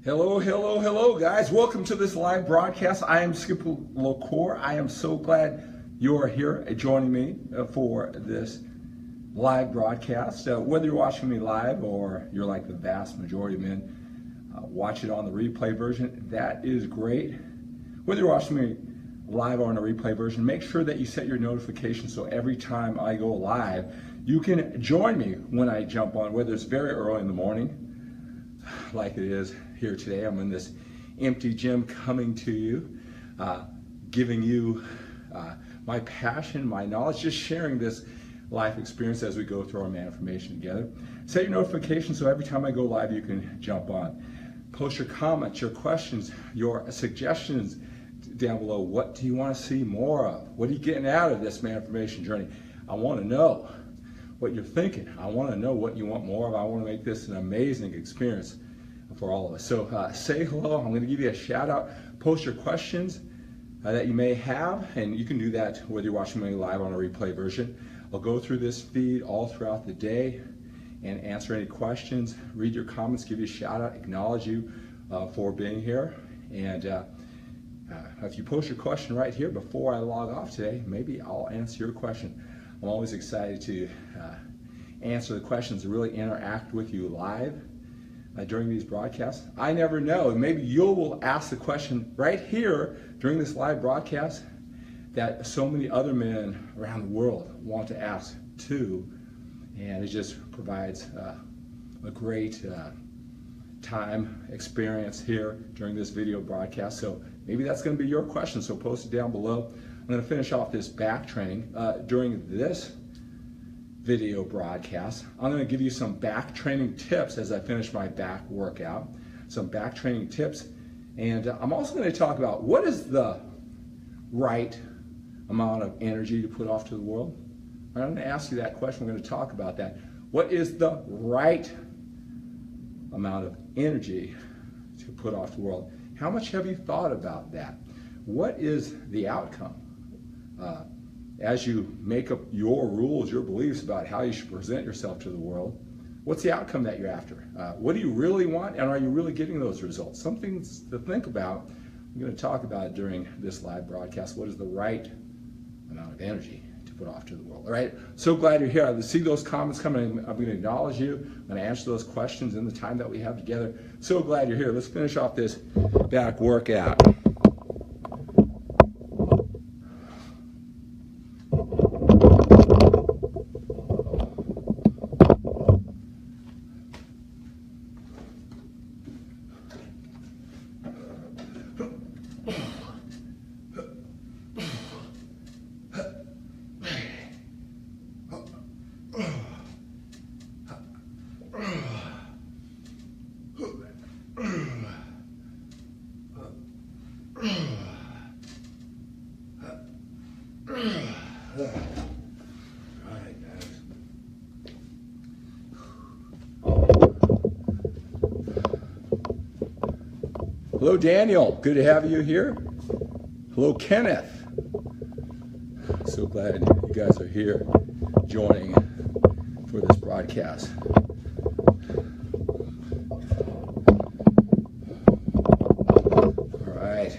Hello, hello, hello, guys. Welcome to this live broadcast. I am Skipper LaCour. I am so glad you are here joining me for this live broadcast. Whether you're watching me live or you're like the vast majority of men, watch it on the replay version. That is great. Whether you're watching me live or on a replay version, make sure that you set your notifications so every time I go live, you can join me when I jump on, whether it's very early in the morning, like it is here today. I'm in this empty gym coming to you, giving you my passion, my knowledge, just sharing this life experience as we go through our man information together. Set your notifications so every time I go live you can jump on. Post your comments, your questions, your suggestions down below. What do you want to see more of? What are you getting out of this man information journey? I want to know what you're thinking. I want to know what you want more of. I want to make this an amazing experience for all of us. So say hello. I'm going to give you a shout out. Post your questions that you may have, and you can do that whether you're watching me live on a replay version. I'll go through this feed all throughout the day and answer any questions, read your comments, give you a shout out, acknowledge you for being here. And if you post your question right here before I log off today, maybe I'll answer your question. I'm always excited to answer the questions and really interact with you live during these broadcasts. I never know, maybe you will ask the question right here during this live broadcast that so many other men around the world want to ask too, and it just provides a great time experience here during this video broadcast. So maybe that's going to be your question, so post it down below. I'm going to finish off this back training during this video broadcast. I'm going to give you some back training tips as I finish my back workout, some back training tips, and I'm also going to talk about what is the right amount of energy to put off to the world. I'm going to ask you that question. We're going to talk about that. What is the right amount of energy to put off to the world? How much have you thought about that? What is the outcome? As you make up your rules, your beliefs about how you should present yourself to the world, what's the outcome that you're after? What do you really want, and are you really getting those results? Some things to think about. I'm going to talk about it during this live broadcast. What is the right amount of energy to put off to the world? All right, so glad you're here. I see those comments coming. I'm going to acknowledge you. I'm going to answer those questions in the time that we have together. So glad you're here. Let's finish off this back workout. Hello, Daniel. Good to have you here. Hello, Kenneth. So glad you guys are here joining for this broadcast. All right.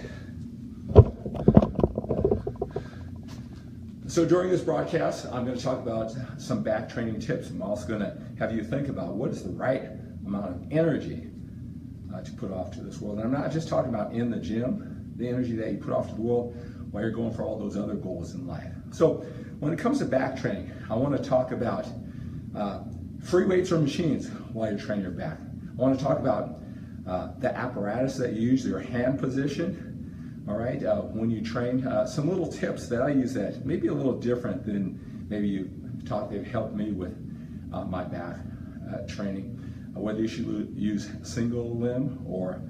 So during this broadcast, I'm going to talk about some back training tips. I'm also going to have you think about what is the right amount of energy to put off to this world. And I'm not just talking about in the gym, the energy that you put off to the world while you're going for all those other goals in life. So when it comes to back training, I want to talk about free weights or machines while you're training your back. I want to talk about the apparatus that you use, your hand position, all right, when you train. Some little tips that I use that may be a little different than maybe you taught. They've helped me with my back training. Whether you should use single limb or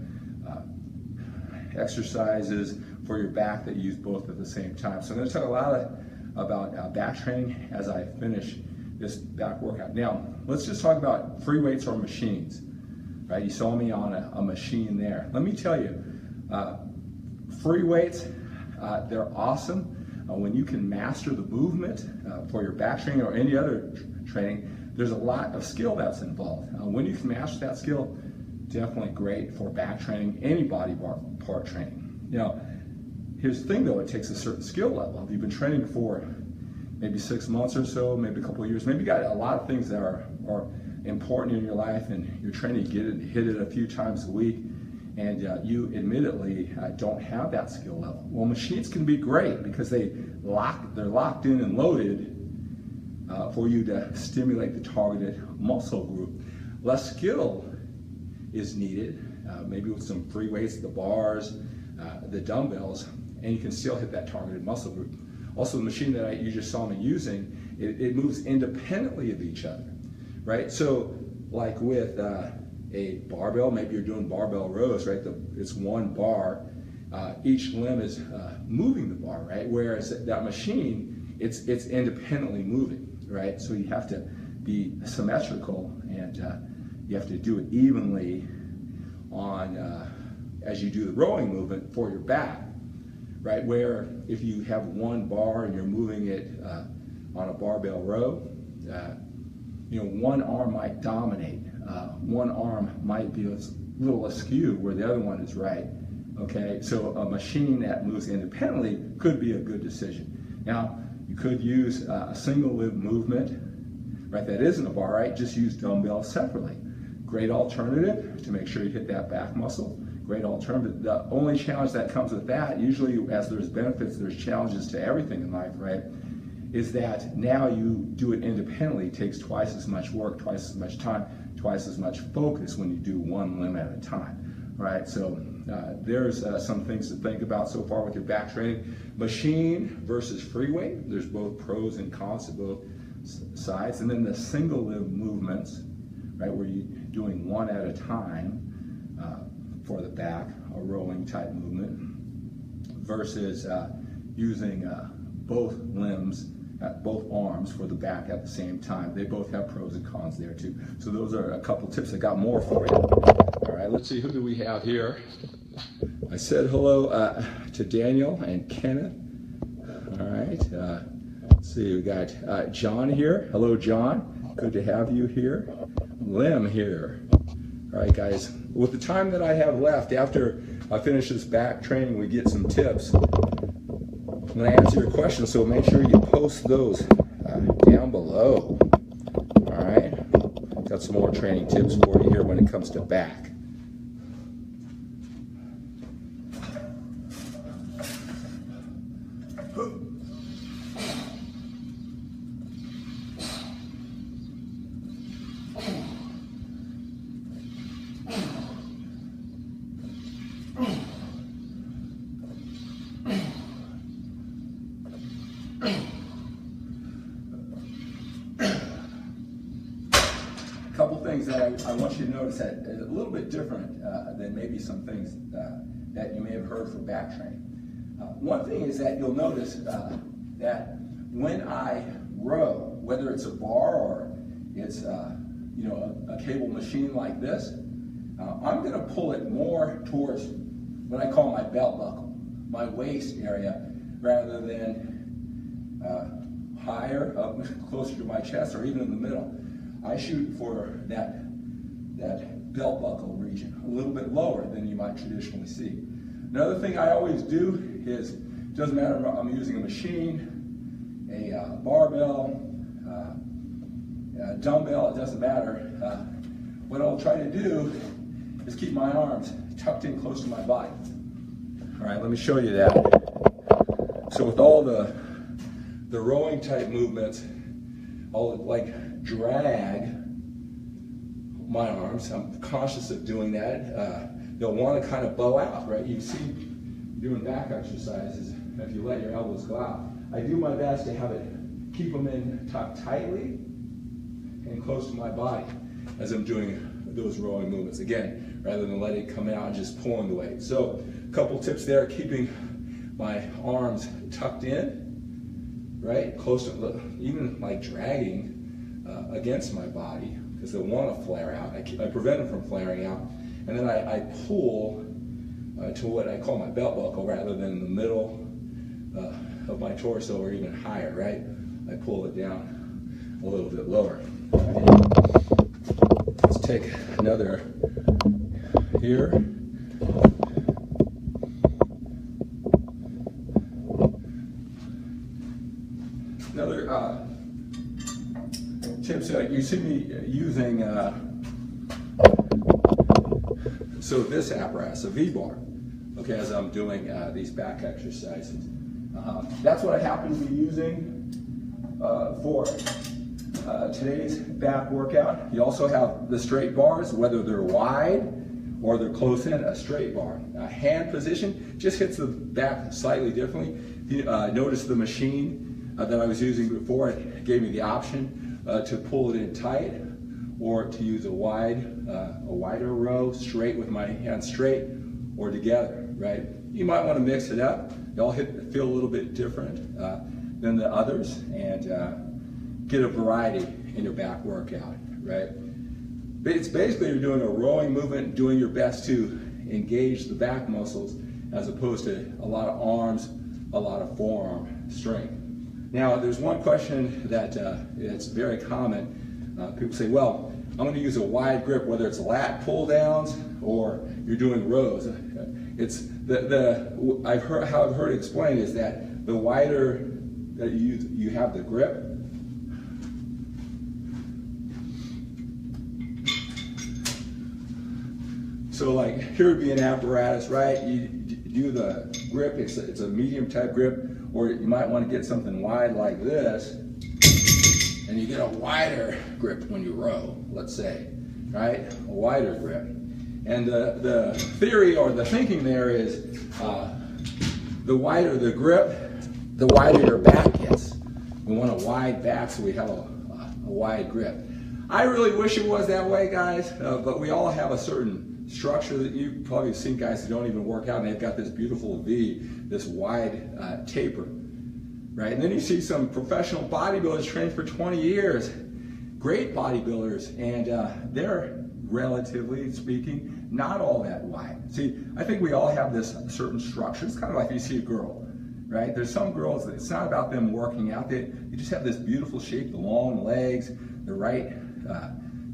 exercises for your back that use both at the same time. So I'm going to talk a lot about back training as I finish this back workout. Now, let's just talk about free weights or machines, right? You saw me on a machine there. Let me tell you, free weights, they're awesome when you can master the movement for your back training or any other training. There's a lot of skill that's involved. When you can master that skill, definitely great for back training, any body part training. Now, here's the thing though, it takes a certain skill level. If you've been training for maybe 6 months or so, maybe a couple of years, maybe you got a lot of things that are important in your life and you're trying to hit it a few times a week, and you admittedly don't have that skill level. Well, machines can be great because they're locked in and loaded for you to stimulate the targeted muscle group. Less skill is needed, maybe with some free weights, the bars, the dumbbells, and you can still hit that targeted muscle group. Also, the machine that you just saw me using, it moves independently of each other, right? So, like with a barbell, maybe you're doing barbell rows, right? It's one bar. Each limb is moving the bar, right? Whereas that machine, it's independently moving, right? So you have to be symmetrical, and you have to do it evenly on as you do the rowing movement for your back, right? Where if you have one bar and you're moving it on a barbell row, one arm might dominate. One arm might be a little askew where the other one is right. Okay, so a machine that moves independently could be a good decision. Now, you could use a single limb movement, right? That isn't a bar, right? Just use dumbbells separately. Great alternative to make sure you hit that back muscle. Great alternative. The only challenge that comes with that, usually as there's benefits, there's challenges to everything in life, right? Is that now you do it independently. It takes twice as much work, twice as much time, twice as much focus when you do one limb at a time, right? So there's some things to think about so far with your back training. Machine versus free weight. There's both pros and cons to both sides. And then the single limb movements, right, where you're doing one at a time for the back, a rowing type movement, versus using both limbs, both arms for the back at the same time. They both have pros and cons there too. So those are a couple tips. I got more for you. All right, let's see, who do we have here? I said hello to Daniel and Kenneth. All right, let's see, we got John here. Hello, John. Good to have you here. Lim here. All right, guys, with the time that I have left, after I finish this back training, we get some tips. I'm going to answer your questions, so make sure you post those down below. All right, got some more training tips for you here when it comes to back. Couple things that I want you to notice that is a little bit different than maybe some things that you may have heard for back training. One thing is that you'll notice that when I row, whether it's a bar or it's a cable machine like this, I'm going to pull it more towards what I call my belt buckle, my waist area, rather than higher, up closer to my chest, or even in the middle. I shoot for that belt buckle region, a little bit lower than you might traditionally see. Another thing I always do is, doesn't matter if I'm using a machine, a barbell, a dumbbell, it doesn't matter. What I'll try to do is keep my arms tucked in close to my body. All right, let me show you that. So with all the rowing type movements, I'll like drag my arms. I'm cautious of doing that. You'll want to kind of bow out, right? You see, doing back exercises, if you let your elbows go out. I do my best to have it, keep them in tucked tightly and close to my body as I'm doing those rowing movements. Again, rather than letting it come out and just pulling the weight. So a couple tips there, keeping my arms tucked in, right? Close to, even like dragging against my body, because they want to flare out. I prevent them from flaring out. And then I pull to what I call my belt buckle rather than the middle of my torso or even higher, right? I pull it down a little bit lower. Let's take another here. Another tips you see me using, so this apparatus, a V-bar, okay, as I'm doing these back exercises. That's what I happen to be using for today's back workout. You also have the straight bars, whether they're wide or they're close in. A straight bar, a hand position just hits the back slightly differently. You notice the machine that I was using before, it gave me the option to pull it in tight or to use a wider row, straight with my hands straight or together, right? You might want to mix it up. They all feel a little bit different than the others, and get a variety in your back workout, right? It's basically you're doing a rowing movement, doing your best to engage the back muscles as opposed to a lot of arms, a lot of forearm strength. Now, there's one question that it's very common. People say, well, I'm going to use a wide grip, whether it's lat pull downs or you're doing rows. It's I've heard it explained is that the wider that you have the grip, so like here would be an apparatus, right? You do the grip, it's a medium type grip, or you might want to get something wide like this, and you get a wider grip when you row, let's say, right? A wider grip. And the theory or the thinking there is the wider the grip, the wider your back gets. We want a wide back, so we have a wide grip. I really wish it was that way, guys, but we all have a certain structure that you've probably seen guys who don't even work out, and they've got this beautiful V, this wide taper, right? And then you see some professional bodybuilders trained for 20 years, great bodybuilders, and they're, relatively speaking, not all that wide. See, I think we all have this certain structure. It's kind of like you see a girl, right? There's some girls that it's not about them working out. They just have this beautiful shape, the long legs, the right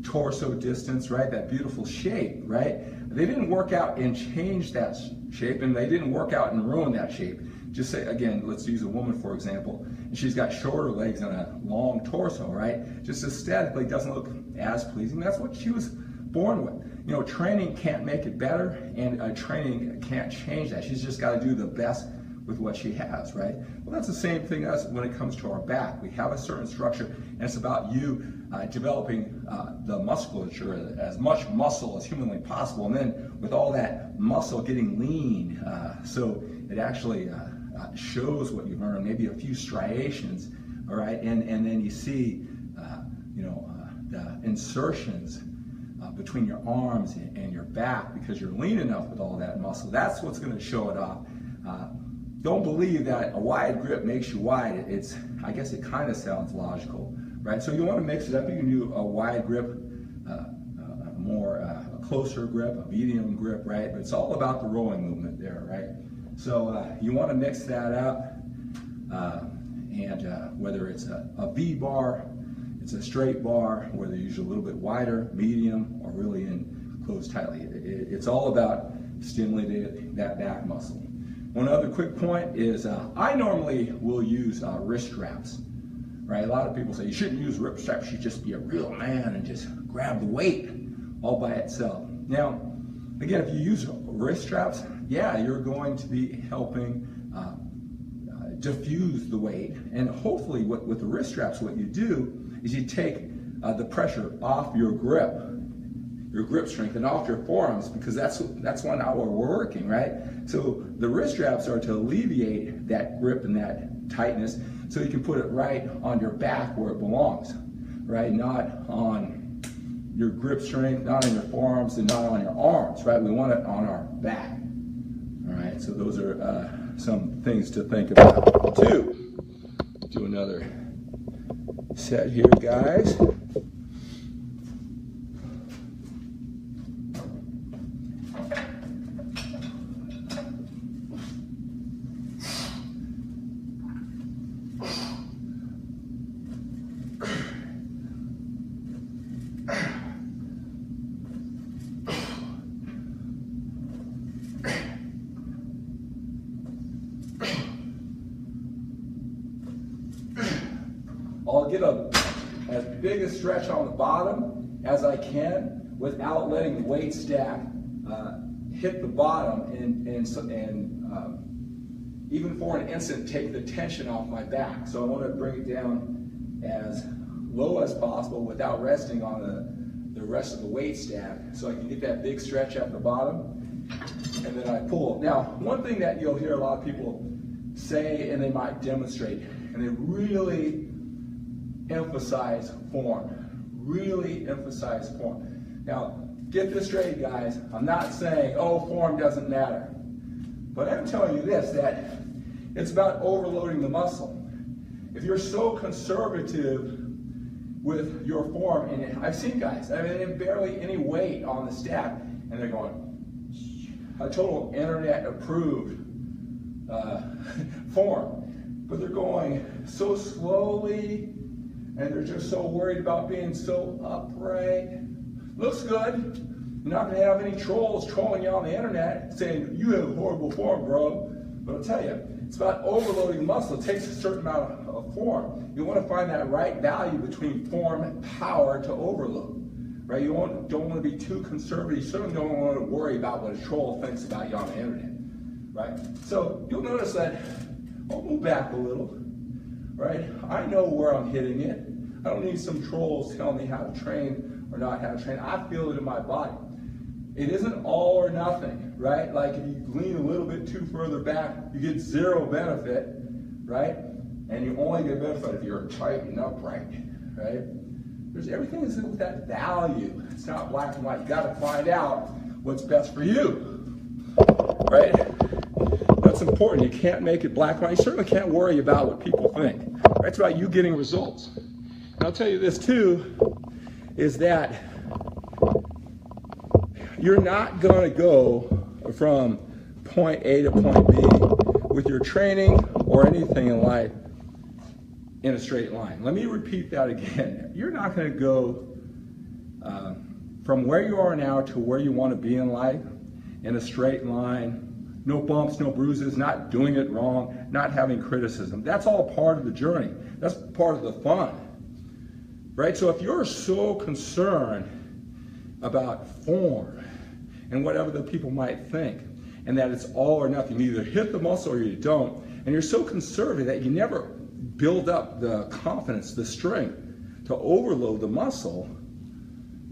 torso distance, right? That beautiful shape, right? They didn't work out and change that shape, and they didn't work out and ruin that shape. Just say, again, let's use a woman, for example, and she's got shorter legs and a long torso, right? Just aesthetically doesn't look as pleasing. That's what she was born with. You know, training can't make it better, and training can't change that. She's just got to do the best with what she has, right? Well, that's the same thing as when it comes to our back. We have a certain structure, and it's about you developing the musculature, as much muscle as humanly possible, and then with all that muscle getting lean, so it actually shows what you've learned, maybe a few striations, all right, and then you see, the insertions between your arms and your back because you're lean enough with all that muscle. That's what's going to show it off. Don't believe that a wide grip makes you wide. I guess it kind of sounds logical, right? So you want to mix it up. You can do a wide grip, a closer grip, a medium grip, right? But it's all about the rowing movement there, right? So you want to mix that up, and whether it's a V bar, it's a straight bar, whether you use a little bit wider, medium, or really in closed tightly. It's all about stimulating that back muscle. One other quick point is I normally will use wrist straps, right? A lot of people say you shouldn't use wrist straps, you should just be a real man and just grab the weight all by itself. Now, again, if you use wrist straps, yeah, you're going to be helping diffuse the weight, and hopefully with the wrist straps, what you do is you take the pressure off your grip strength, and off your forearms, because that's when we're working, right? So the wrist straps are to alleviate that grip and that tightness, so you can put it right on your back where it belongs, right? Not on your grip strength, not on your forearms, and not on your arms, right? We want it on our back, all right? right, so those are some things to think about. 2, do another set here, guys. I'll get as big a stretch on the bottom as I can without letting the weight stack hit the bottom and even for an instant take the tension off my back. So I want to bring it down as low as possible without resting on the rest of the weight stack, so I can get that big stretch at the bottom, and then I pull. Now, one thing that you'll hear a lot of people say, and they might demonstrate, and they really emphasize form. Really emphasize form. Now, get this straight, guys. I'm not saying, oh, form doesn't matter. But I'm telling you this, that it's about overloading the muscle. If you're so conservative with your form, and I've seen guys, I mean, barely any weight on the stack, and they're going, a total internet approved form. But they're going so slowly, and they're just so worried about being so upright. Looks good. You're not going to have any trolls trolling you on the internet saying, you have horrible form, bro. But I'll tell you, it's about overloading muscle. It takes a certain amount of form. You want to find that right value between form and power to overload. Right? You don't want to be too conservative. You certainly don't want to worry about what a troll thinks about you on the internet. Right? So you'll notice that I'll move back a little. Right? I know where I'm hitting it. I don't need some trolls telling me how to train or not how to train. I feel it in my body. It isn't all or nothing, right? Like if you lean a little bit too further back, you get zero benefit, right? And you only get benefit if you're tight and upright, right? Everything is with that value. It's not black and white. You got to find out what's best for you, right? That's important. You can't make it black and white. You certainly can't worry about what people think. Right? It's about you getting results. And I'll tell you this too, is that you're not going to go from point A to point B with your training or anything in life in a straight line. Let me repeat that again. You're not going to go from where you are now to where you want to be in life in a straight line. No bumps, no bruises, not doing it wrong, not having criticism. That's all part of the journey. That's part of the fun. Right? So if you're so concerned about form and whatever the people might think, and that it's all or nothing, you either hit the muscle or you don't, and you're so conservative that you never build up the confidence, the strength to overload the muscle,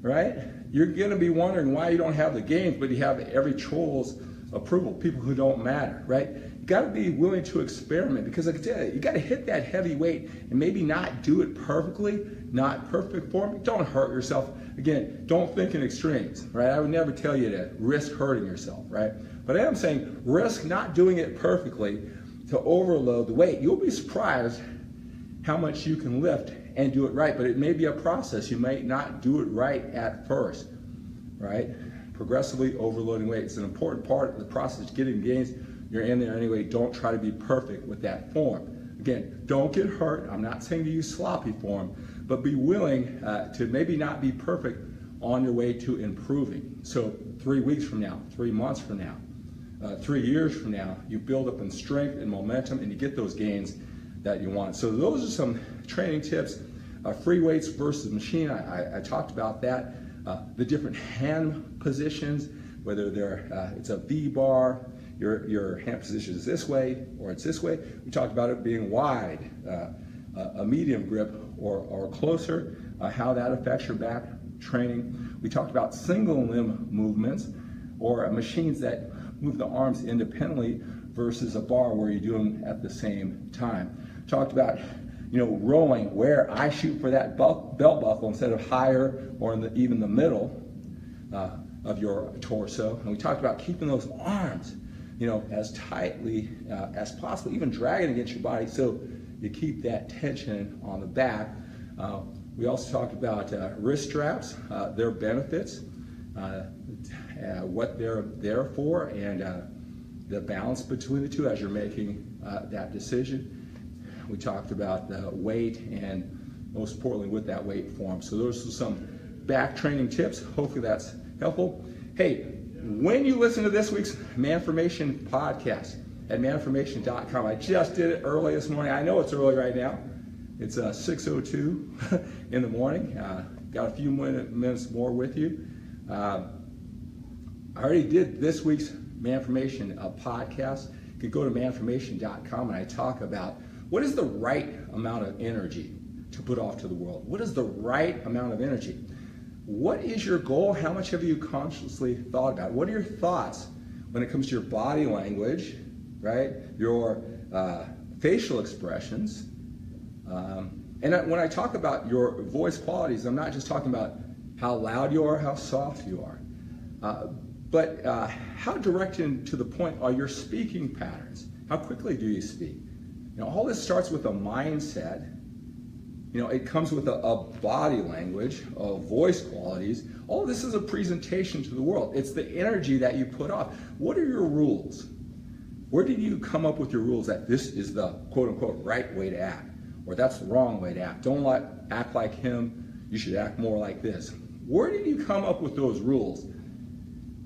right? You're going to be wondering why you don't have the gains, but you have every troll's approval, people who don't matter, right? You got to be willing to experiment, because like I said, you got to hit that heavy weight and maybe not do it perfectly, not perfect form. Don't hurt yourself. Again, don't think in extremes, right? I would never tell you to risk hurting yourself, right? But I am saying risk not doing it perfectly to overload the weight. You'll be surprised how much you can lift and do it right, but it may be a process. You may not do it right at first, right? Progressively overloading weight. It's an important part of the process, getting gains. You're in there anyway. Don't try to be perfect with that form. Again, don't get hurt. I'm not saying to use sloppy form, but be willing to maybe not be perfect on your way to improving. So 3 weeks from now, 3 months from now, 3 years from now, you build up in strength and momentum and you get those gains that you want. So those are some training tips. Free weights versus machine, I talked about that. The different hand positions, whether it's a V-bar, your hand position is this way or it's this way. We talked about it being wide, a medium grip or closer, how that affects your back training. We talked about single limb movements or machines that move the arms independently versus a bar where you do them at the same time. Talked about rowing, where I shoot for that belt buckle instead of higher or in even the middle of your torso. And we talked about keeping those arms as tightly as possible, even dragging against your body so you keep that tension on the back. We also talked about wrist straps, their benefits, what they're there for, and the balance between the two as you're making that decision. We talked about the weight and most importantly with that weight form. So those are some back training tips. Hopefully that's helpful. Hey, when you listen to this week's Manformation podcast at manformation.com, I just did it early this morning. I know it's early right now. It's 6:02 in the morning. Got a few minutes more with you. I already did this week's Manformation podcast. You can go to manformation.com and I talk about what is the right amount of energy to put off to the world. What is the right amount of energy? What is your goal? How much have you consciously thought about it? What are your thoughts when it comes to your body language, right? Your facial expressions. And when I talk about your voice qualities, I'm not just talking about how loud you are, how soft you are, but how direct and to the point are your speaking patterns? How quickly do you speak? All this starts with a mindset. It comes with a body language, voice qualities. All this is a presentation to the world. It's the energy that you put off. What are your rules? Where did you come up with your rules that this is the quote-unquote right way to act? Or that's the wrong way to act? Don't act like him. You should act more like this. Where did you come up with those rules?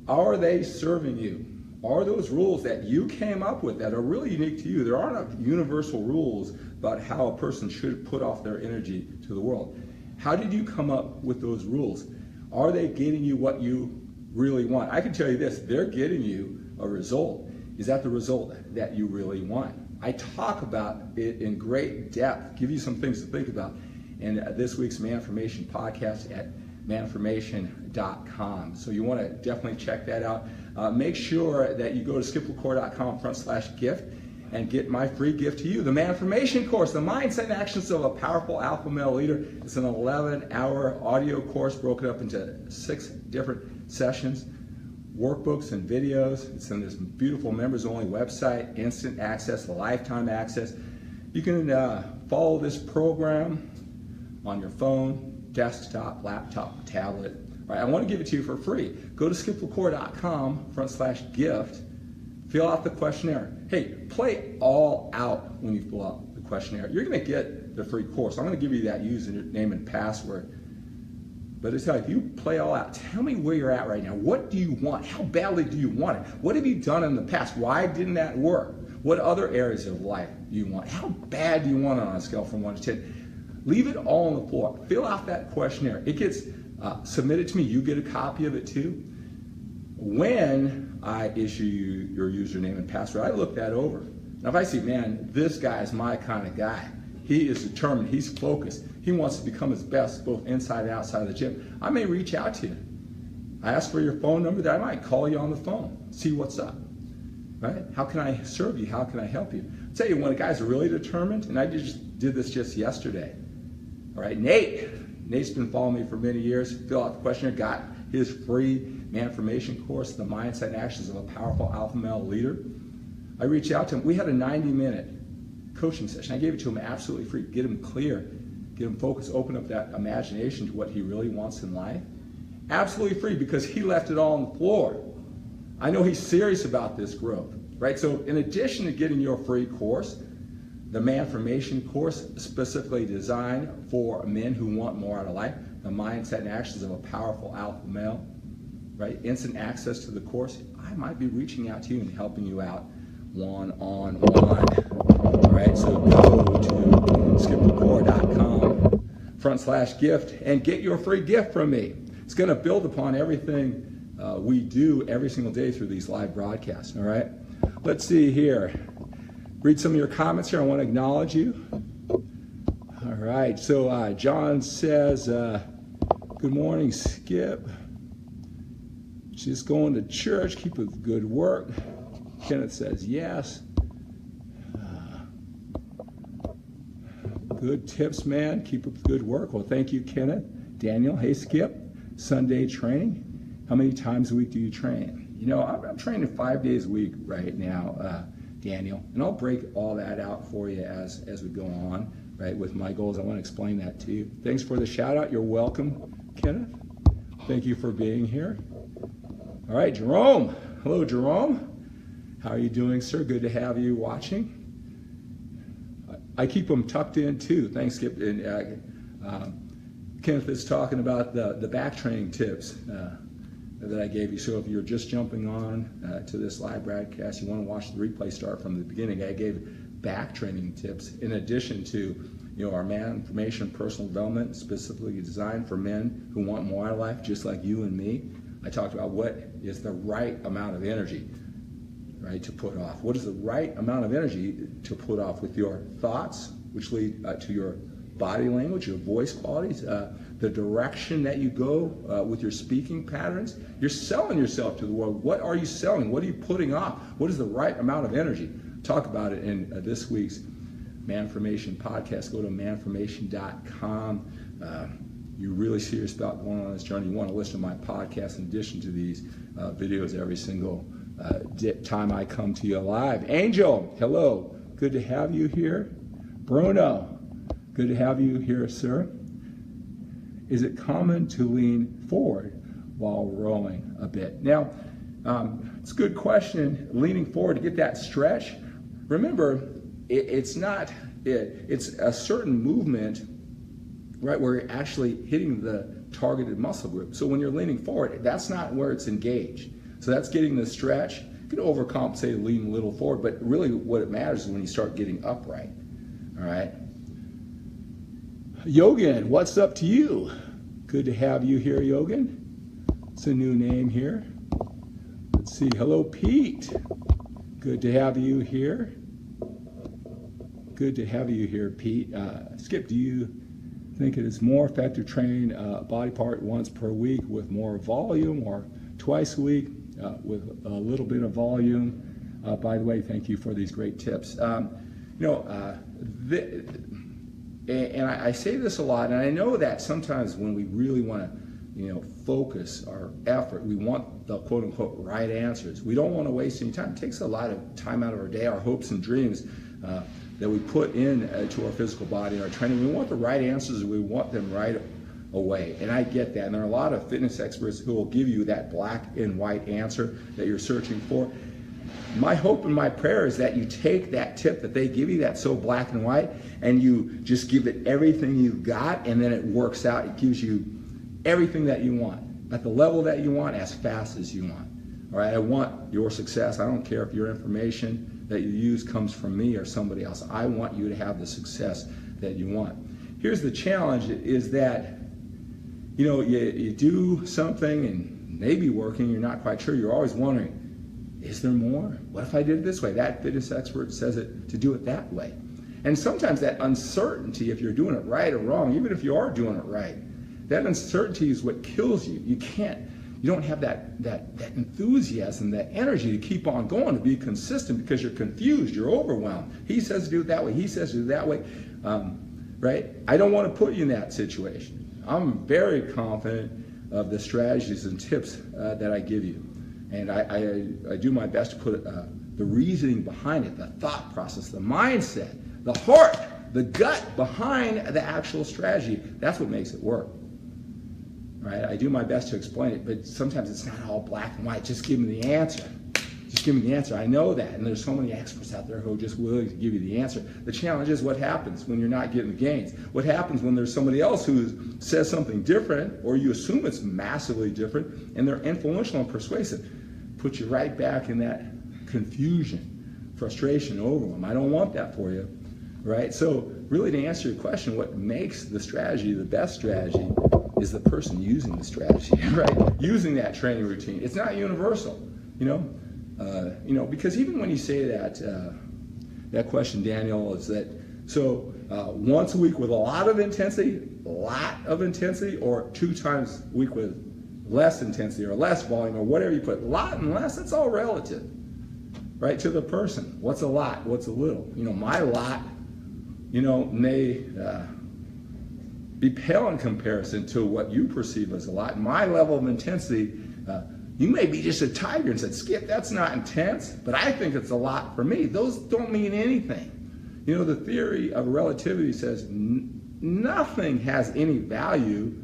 Are they serving you? Are those rules that you came up with that are really unique to you? There aren't universal rules about how a person should put off their energy to the world. How did you come up with those rules? Are they getting you what you really want? I can tell you this, they're getting you a result. Is that the result that you really want? I talk about it in great depth, give you some things to think about in this week's Manformation podcast at manformation.com. So you want to definitely check that out. Make sure that you go to skiplacour.com/gift and get my free gift to you, the Manformation course, the mindset and actions of a powerful alpha male leader. It's an 11-hour audio course broken up into 6 different sessions, workbooks and videos. It's in this beautiful members-only website, instant access, lifetime access. You can follow this program on your phone, desktop, laptop, tablet. All right, I want to give it to you for free. Go to skiplacour.com/gift. Fill out the questionnaire. Hey, play all out when you fill out the questionnaire. You're going to get the free course. I'm going to give you that username and password. But it's like, if you play all out, tell me where you're at right now. What do you want? How badly do you want it? What have you done in the past? Why didn't that work? What other areas of life do you want? How bad do you want it on a scale from 1 to 10? Leave it all on the floor. Fill out that questionnaire. It gets submitted to me. You get a copy of it too. When I issue you your username and password, I look that over. Now if I see, man, this guy is my kind of guy. He is determined. He's focused. He wants to become his best both inside and outside of the gym. I may reach out to you. I ask for your phone number. That I might call you on the phone, see what's up. Right? How can I serve you? How can I help you? I'll tell you, when a guy's really determined, and I just did this just yesterday. All right, Nate's been following me for many years. Fill out the questionnaire, got his free Manformation course, The Mindset and Actions of a Powerful Alpha Male Leader. I reached out to him. We had a 90-minute coaching session. I gave it to him absolutely free. Get him clear, get him focused, open up that imagination to what he really wants in life. Absolutely free, because he left it all on the floor. I know he's serious about this growth, right? So in addition to getting your free course, the Manformation course, specifically designed for men who want more out of life, the mindset and actions of a powerful alpha male, right? Instant access to the course. I might be reaching out to you and helping you out one-on-one. All right, so go to skiplacour.com/gift and get your free gift from me. It's going to build upon everything we do every single day through these live broadcasts. All right, let's see here. Read some of your comments here. I want to acknowledge you. All right, so John says, good morning, Skip. Just going to church, keep up the good work. Kenneth says yes. Good tips, man. Keep up the good work. Well, thank you, Kenneth. Daniel, hey, Skip. Sunday training. How many times a week do you train? I'm training 5 days a week right now, Daniel, and I'll break all that out for you as we go on, right, with my goals. I want to explain that to you. Thanks for the shout out. You're welcome, Kenneth. Thank you for being here. All right, Jerome. Hello, Jerome. How are you doing, sir? Good to have you watching. I keep them tucked in too. Thanks, Skip. And Kenneth is talking about the back training tips that I gave you. So if you're just jumping on to this live broadcast, you want to watch the replay start from the beginning. I gave back training tips in addition to our man information personal development specifically designed for men who want more out of life, just like you and me. I talked about what is the right amount of energy, right, to put off. What is the right amount of energy to put off with your thoughts, which lead to your body language, your voice qualities, the direction that you go with your speaking patterns. You're selling yourself to the world. What are you selling? What are you putting off? What is the right amount of energy? Talk about it in this week's Manformation podcast. Go to manformation.com. You're really serious about going on this journey. You want to listen to my podcast in addition to these videos every single time I come to you live. Angel, hello. Good to have you here. Bruno, good to have you here, sir. Is it common to lean forward while rowing a bit? Now, it's a good question. Leaning forward to get that stretch. Remember, it's a certain movement, right, where you're actually hitting the targeted muscle group. So when you're leaning forward, that's not where it's engaged. So that's getting the stretch. You can overcompensate and lean a little forward, but really what it matters is when you start getting upright. All right. Yogan, what's up to you? Good to have you here, Yogan. It's a new name here. Let's see. Hello, Pete. Good to have you here. Good to have you here, Pete. Skip, do you think it is more effective to train a body part once per week with more volume, or twice a week with a little bit of volume? By the way, thank you for these great tips. And I say this a lot, and I know that sometimes when we really want to, focus our effort, we want the quote-unquote right answers. We don't want to waste any time. It takes a lot of time out of our day, our hopes and dreams that we put in to our physical body and our training. We want the right answers, and we want them right away. And I get that. And there are a lot of fitness experts who will give you that black and white answer that you're searching for. My hope and my prayer is that you take that tip that they give you, that's so black and white, and you just give it everything you've got, and then it works out. It gives you everything that you want, at the level that you want, as fast as you want. All right, I want your success. I don't care if your information that you use comes from me or somebody else. I want you to have the success that you want. Here's the challenge is that, you do something and maybe working, you're not quite sure, you're always wondering, is there more? What if I did it this way? That fitness expert says it to do it that way. And sometimes that uncertainty, if you're doing it right or wrong, even if you are doing it right, that uncertainty is what kills you. You don't have that enthusiasm, that energy to keep on going, to be consistent, because you're confused, you're overwhelmed. He says to do it that way, he says to do it that way, right? I don't want to put you in that situation. I'm very confident of the strategies and tips that I give you. And I do my best to put the reasoning behind it, the thought process, the mindset, the heart, the gut behind the actual strategy. That's what makes it work. Right? I do my best to explain it, but sometimes it's not all black and white. Just give me the answer. Just give me the answer. I know that, and there's so many experts out there who are just willing to give you the answer. The challenge is what happens when you're not getting the gains. What happens when there's somebody else who says something different, or you assume it's massively different, and they're influential and persuasive. Put you right back in that confusion, frustration, overwhelm. I don't want that for you, right? So really, to answer your question, what makes the strategy the best strategy is the person using the strategy, right? Using that training routine. It's not universal, because even when you say that question, Daniel, is that so once a week with a lot of intensity, or 2 times a week with less intensity or less volume or whatever you put, lot and less, that's all relative, right, to the person. What's a lot? What's a little? My lot, may be pale in comparison to what you perceive as a lot. My level of intensity You may be just a tiger and said, Skip, that's not intense, but I think it's a lot for me. Those don't mean anything. You know, the theory of relativity says nothing has any value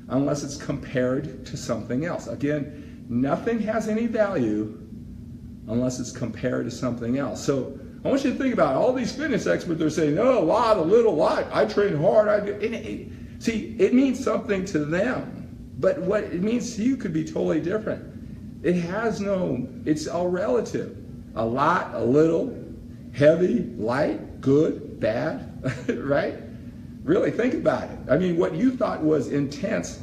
unless it's compared to something else. Again, nothing has any value unless it's compared to something else. So I want you to think about all these fitness experts. They're saying, no, a lot, a little, lot. I train hard. See, it means something to them, but what it means to you could be totally different. It's all relative. A lot, a little, heavy, light, good, bad, right? Really think about it. I mean, what you thought was intense,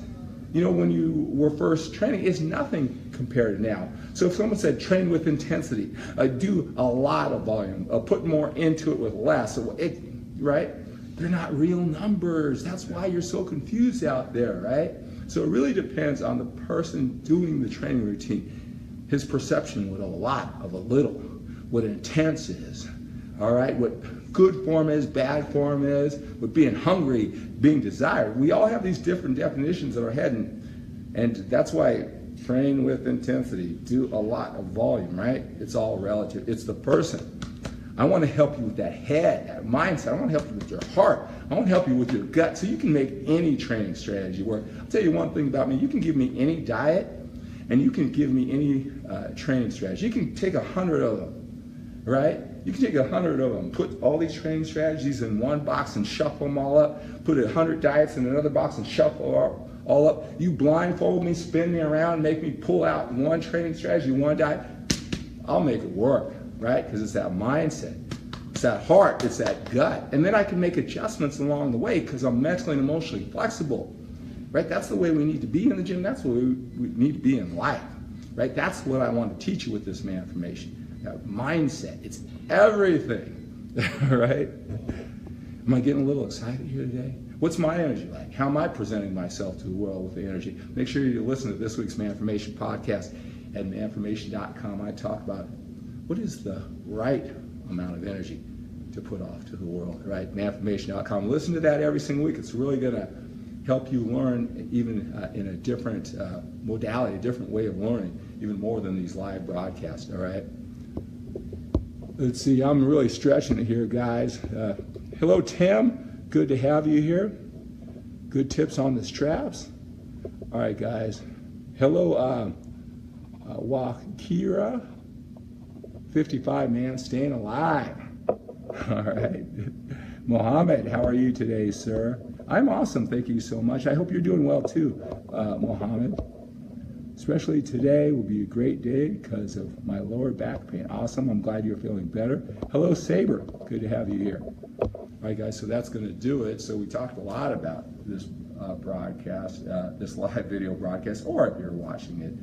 you know, when you were first training is nothing compared to now. So if someone said train with intensity, do a lot of volume, put more into it with less, right? They're not real numbers. That's why you're so confused out there, right? So it really depends on the person doing the training routine, his perception what a lot of a little, what intense is, all right? What good form is, bad form is, what being hungry, being desired. We all have these different definitions in our head, and that's why train with intensity, do a lot of volume, right? It's all relative. It's the person. I want to help you with that head, that mindset. I want to help you with your heart. I want to help you with your gut so you can make any training strategy work. I'll tell you one thing about me. You can give me any diet and you can give me any training strategy. You can take 100 of them, right? You can take 100 of them, put all these training strategies in one box and shuffle them all up, put 100 diets in another box and shuffle all up. You blindfold me, spin me around, make me pull out one training strategy, one diet. I'll make it work. Right? Because it's that mindset, it's that heart, it's that gut. And then I can make adjustments along the way because I'm mentally and emotionally flexible. Right? That's the way we need to be in the gym. That's the way we need to be in life. Right? That's what I want to teach you with this information. That mindset. It's everything. Right? Am I getting a little excited here today? What's my energy like? How am I presenting myself to the world with the energy? Make sure you listen to this week's Manformation podcast at manformation.com. I talk about what is the right amount of energy to put off to the world, right? Manformation.com. Listen to that every single week. It's really going to help you learn even in a different modality, a different way of learning, even more than these live broadcasts, all right? Let's see, I'm really stretching it here, guys. Hello, Tim. Good to have you here. Good tips on the straps. All right, guys. Hello, Wakira. 55, man, staying alive. All right. Mohammed, how are you today, sir? I'm awesome, thank you so much. I hope you're doing well too, Mohammed. Especially today will be a great day because of my lower back pain. Awesome, I'm glad you're feeling better. Hello, Saber, good to have you here. All right, guys, so that's going to do it. So we talked a lot about this broadcast, this live video broadcast, or if you're watching it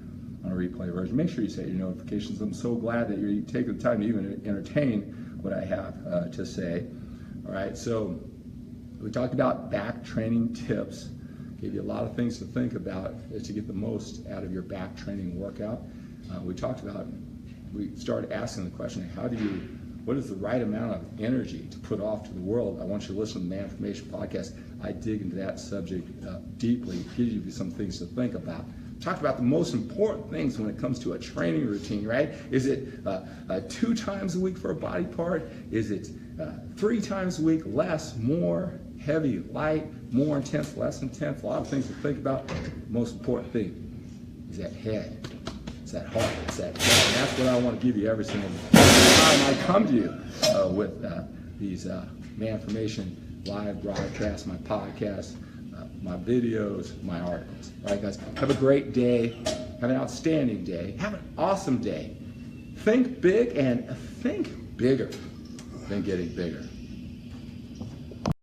on a replay version, make sure you set your notifications. I'm so glad that you're taking the time to even entertain what I have to say. All right, so we talked about back training tips. Gave you a lot of things to think about to get the most out of your back training workout. We started asking the question, what is the right amount of energy to put off to the world? I want you to listen to the Manformation podcast. I dig into that subject deeply, gives you some things to think about. Talked about the most important things when it comes to a training routine, right? Is it 2 times a week for a body part? Is it 3 times a week, less, more, heavy, light, more intense, less intense? A lot of things to think about. The most important thing is that head. It's that heart. It's that head. And that's what I want to give you every single time I come to you with these Manformation live broadcasts, my podcasts, my videos, my articles. All right, guys, have a great day. Have an outstanding day. Have an awesome day. Think big and think bigger than getting bigger.